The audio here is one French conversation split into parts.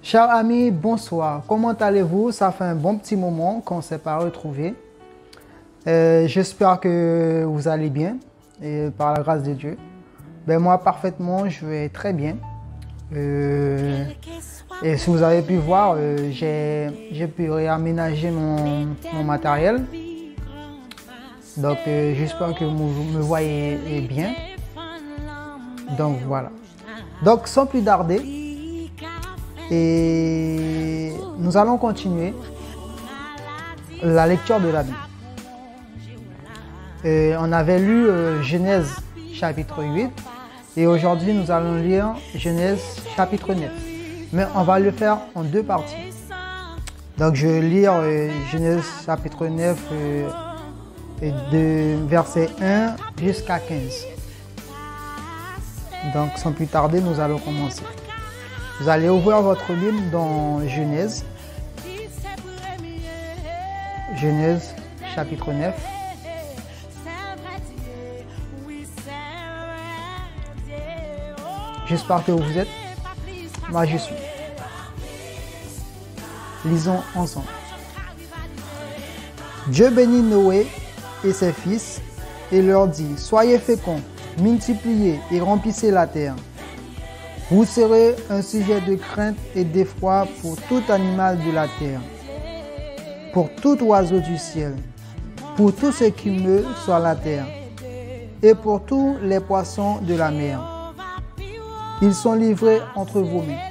Chers amis, bonsoir. Comment allez-vous? Ça fait un bon petit moment qu'on ne s'est pas retrouvés. J'espère que vous allez bien et par la grâce de Dieu. Ben moi, parfaitement, je vais très bien. Et si vous avez pu voir, j'ai pu réaménager mon matériel. Donc, j'espère que vous me voyez bien. Donc, voilà. Donc, sans plus tarder, et nous allons continuer la lecture de la Bible. On avait lu Genèse chapitre 8 et aujourd'hui nous allons lire Genèse chapitre 9. Mais on va le faire en deux parties. Donc je vais lire Genèse chapitre 9 de verset 1 jusqu'à 15. Donc sans plus tarder, nous allons commencer. Vous allez ouvrir votre Bible dans Genèse. Genèse chapitre 9. J'espère que vous êtes. Moi, je suis. Lisons ensemble. Dieu bénit Noé et ses fils et leur dit: soyez féconds, multipliez et remplissez la terre. Vous serez un sujet de crainte et d'effroi pour tout animal de la terre, pour tout oiseau du ciel, pour tout ce qui meut sur la terre, et pour tous les poissons de la mer. Ils sont livrés entre vos mains.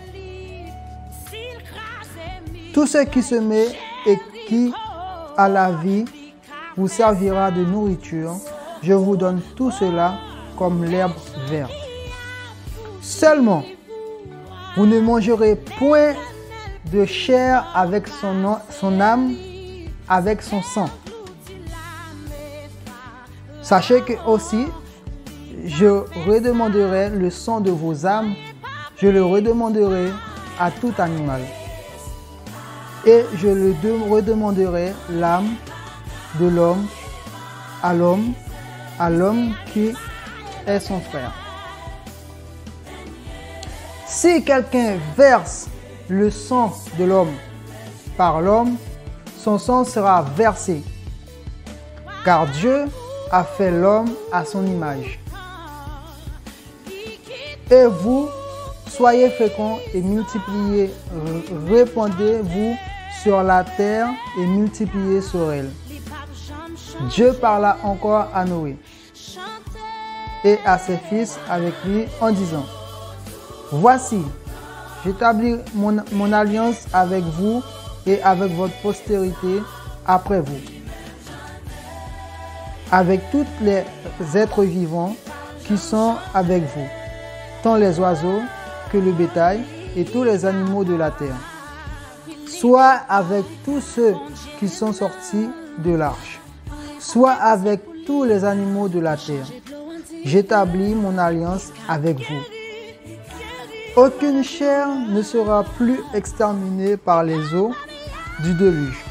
Tout ce qui se met et qui a la vie vous servira de nourriture. Je vous donne tout cela comme l'herbe verte. Seulement, vous ne mangerez point de chair avec son âme, avec son sang. Sachez que aussi, je redemanderai le sang de vos âmes, je le redemanderai à tout animal. Et je le redemanderai l'âme de l'homme, à l'homme qui est son frère. Si quelqu'un verse le sang de l'homme par l'homme, son sang sera versé, car Dieu a fait l'homme à son image. Et vous, soyez féconds et multipliez, répandez-vous sur la terre et multipliez sur elle. Dieu parla encore à Noé et à ses fils avec lui en disant: voici, j'établis mon alliance avec vous et avec votre postérité après vous, avec tous les êtres vivants qui sont avec vous, tant les oiseaux que le bétail et tous les animaux de la terre, soit avec tous ceux qui sont sortis de l'arche, soit avec tous les animaux de la terre. J'établis mon alliance avec vous. Aucune chair ne sera plus exterminée par les eaux du déluge.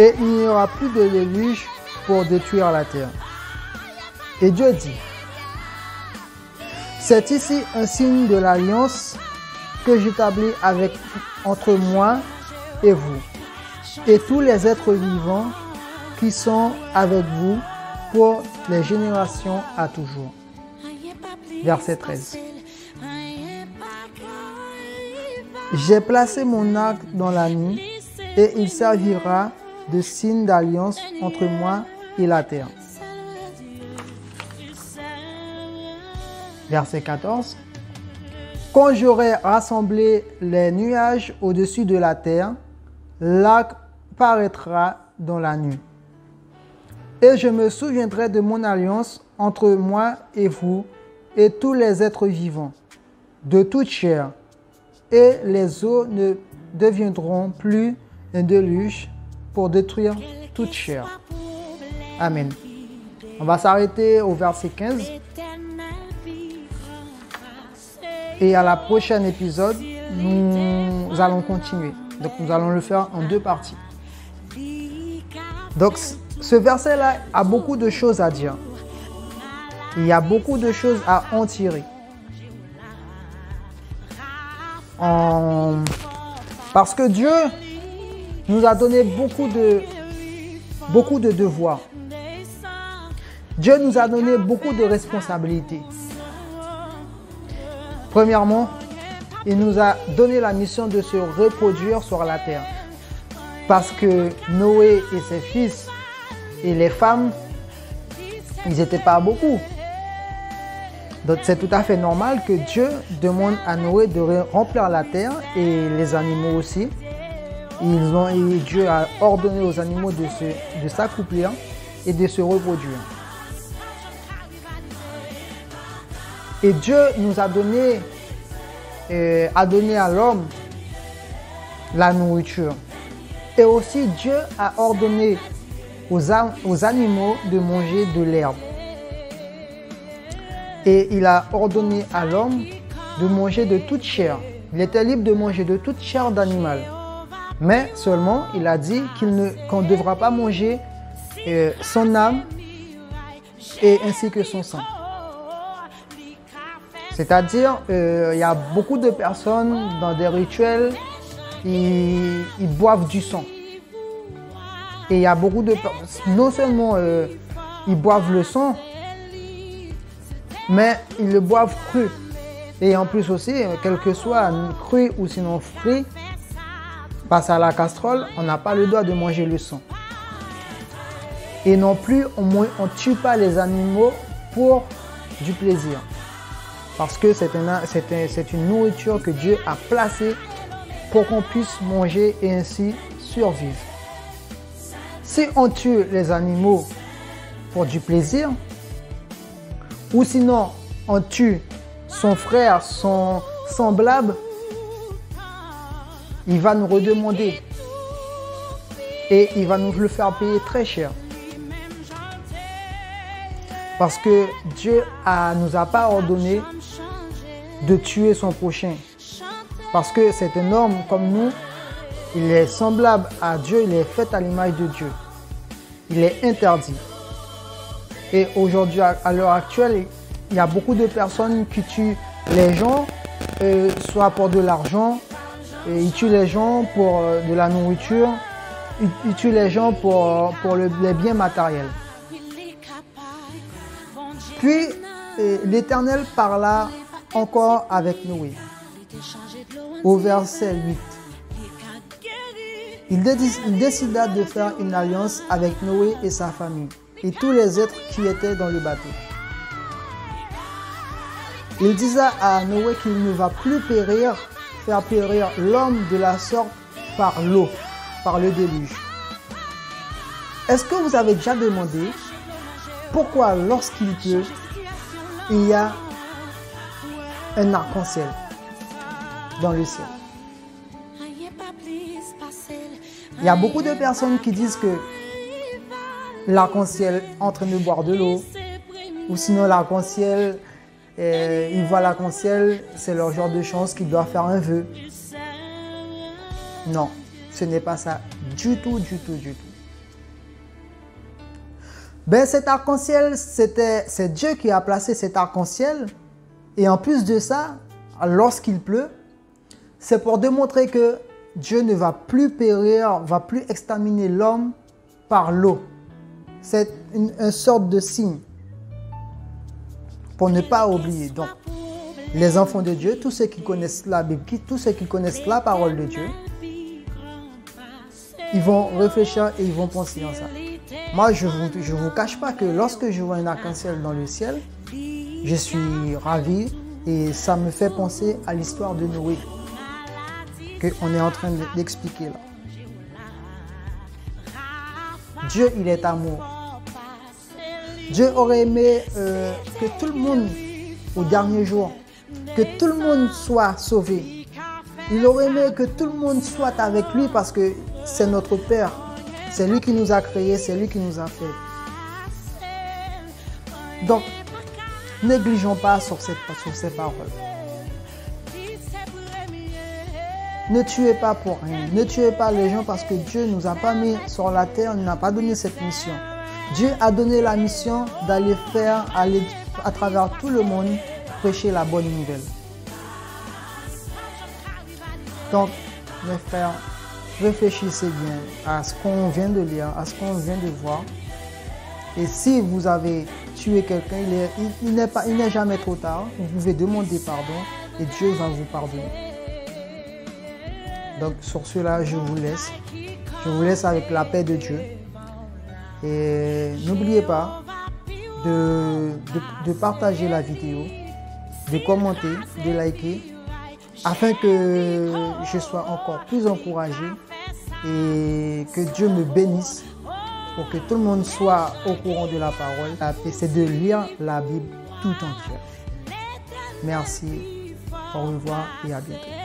Et il n'y aura plus de déluge pour détruire la terre. Et Dieu dit: c'est ici un signe de l'alliance que j'établis entre moi et vous, et tous les êtres vivants qui sont avec vous pour les générations à toujours. Verset 13. J'ai placé mon arc dans la nuit et il servira de signe d'alliance entre moi et la terre. Verset 14. Quand j'aurai rassemblé les nuages au-dessus de la terre, l'arc paraîtra dans la nuit. Et je me souviendrai de mon alliance entre moi et vous et tous les êtres vivants, de toute chair. Et les eaux ne deviendront plus un déluge pour détruire toute chair. Amen. On va s'arrêter au verset 15. Et à la prochaine épisode, nous allons continuer. Donc nous allons le faire en deux parties. Donc ce verset-là a beaucoup de choses à dire. Il y a beaucoup de choses à en tirer. Parce que Dieu nous a donné beaucoup de devoirs. Dieu nous a donné beaucoup de responsabilités. Premièrement, il nous a donné la mission de se reproduire sur la terre. Parce que Noé et ses fils et les femmes, ils n'étaient pas beaucoup. Donc c'est tout à fait normal que Dieu demande à Noé de remplir la terre et les animaux aussi. Et Dieu a ordonné aux animaux de s'accouplir et de se reproduire. Et Dieu nous a donné à l'homme la nourriture. Et aussi Dieu a ordonné aux animaux de manger de l'herbe. Et il a ordonné à l'homme de manger de toute chair. Il était libre de manger de toute chair d'animal. Mais seulement, il a dit qu'on ne devra pas manger son âme et ainsi que son sang. C'est-à-dire, il y a beaucoup de personnes dans des rituels, ils boivent du sang. Et il y a beaucoup de personnes, non seulement ils boivent le sang, mais ils le boivent cru. Et en plus aussi, quel que soit cru ou sinon frit, passe à la casserole, on n'a pas le droit de manger le sang. Et non plus, on ne tue pas les animaux pour du plaisir. Parce que c'est une nourriture que Dieu a placée pour qu'on puisse manger et ainsi survivre. Si on tue les animaux pour du plaisir, ou sinon on tue son frère, son semblable, il va nous redemander et il va nous le faire payer très cher. Parce que Dieu nous a pas ordonné de tuer son prochain. Parce que c'est un homme comme nous, il est semblable à Dieu, il est fait à l'image de Dieu. Il est interdit. Et aujourd'hui, à l'heure actuelle, il y a beaucoup de personnes qui tuent les gens, soit pour de l'argent, ils tuent les gens pour de la nourriture, ils tuent les gens pour les biens matériels. Puis, l'Éternel parla encore avec Noé. Au verset 8. Il décida de faire une alliance avec Noé et sa famille et tous les êtres qui étaient dans le bateau. Il disait à Noé qu'il ne va plus faire périr l'homme de la sorte par l'eau, par le déluge. Est-ce que vous avez déjà demandé pourquoi lorsqu'il pleut, il y a un arc-en-ciel dans le ciel? Il y a beaucoup de personnes qui disent que l'arc-en-ciel est en train de boire de l'eau, ou sinon l'arc-en-ciel, ils voient l'arc-en-ciel, c'est leur genre de chance qu'ils doivent faire un vœu. Non, ce n'est pas ça du tout, du tout, du tout. Ben, cet arc-en-ciel, c'est Dieu qui a placé cet arc-en-ciel. Et en plus de ça, lorsqu'il pleut, c'est pour démontrer que Dieu ne va plus périr, va plus exterminer l'homme par l'eau. C'est une sorte de signe pour ne pas oublier. Donc, les enfants de Dieu, tous ceux qui connaissent la Bible, tous ceux qui connaissent la parole de Dieu, ils vont réfléchir et ils vont penser en ça. Moi, je vous cache pas que lorsque je vois un arc-en-ciel dans le ciel, je suis ravi et ça me fait penser à l'histoire de Noé qu'on est en train d'expliquer là. Dieu, il est amour. Dieu aurait aimé que tout le monde, au dernier jour, que tout le monde soit sauvé. Il aurait aimé que tout le monde soit avec lui parce que c'est notre Père. C'est lui qui nous a créés, c'est lui qui nous a fait. Donc, négligeons pas sur ces paroles. Ne tuez pas pour rien. Ne tuez pas les gens parce que Dieu ne nous a pas mis sur la terre, il ne nous a pas donné cette mission. Dieu a donné la mission d'aller à travers tout le monde, prêcher la bonne nouvelle. Donc, mes frères, réfléchissez bien à ce qu'on vient de lire, à ce qu'on vient de voir. Et si vous avez tué quelqu'un, il n'est jamais trop tard. Vous pouvez demander pardon et Dieu va vous pardonner. Donc sur cela, je vous laisse. Je vous laisse avec la paix de Dieu. Et n'oubliez pas de partager la vidéo, de commenter, de liker, afin que je sois encore plus encouragé et que Dieu me bénisse pour que tout le monde soit au courant de la parole. C'est de lire la Bible tout entière. Merci, au revoir et à bientôt.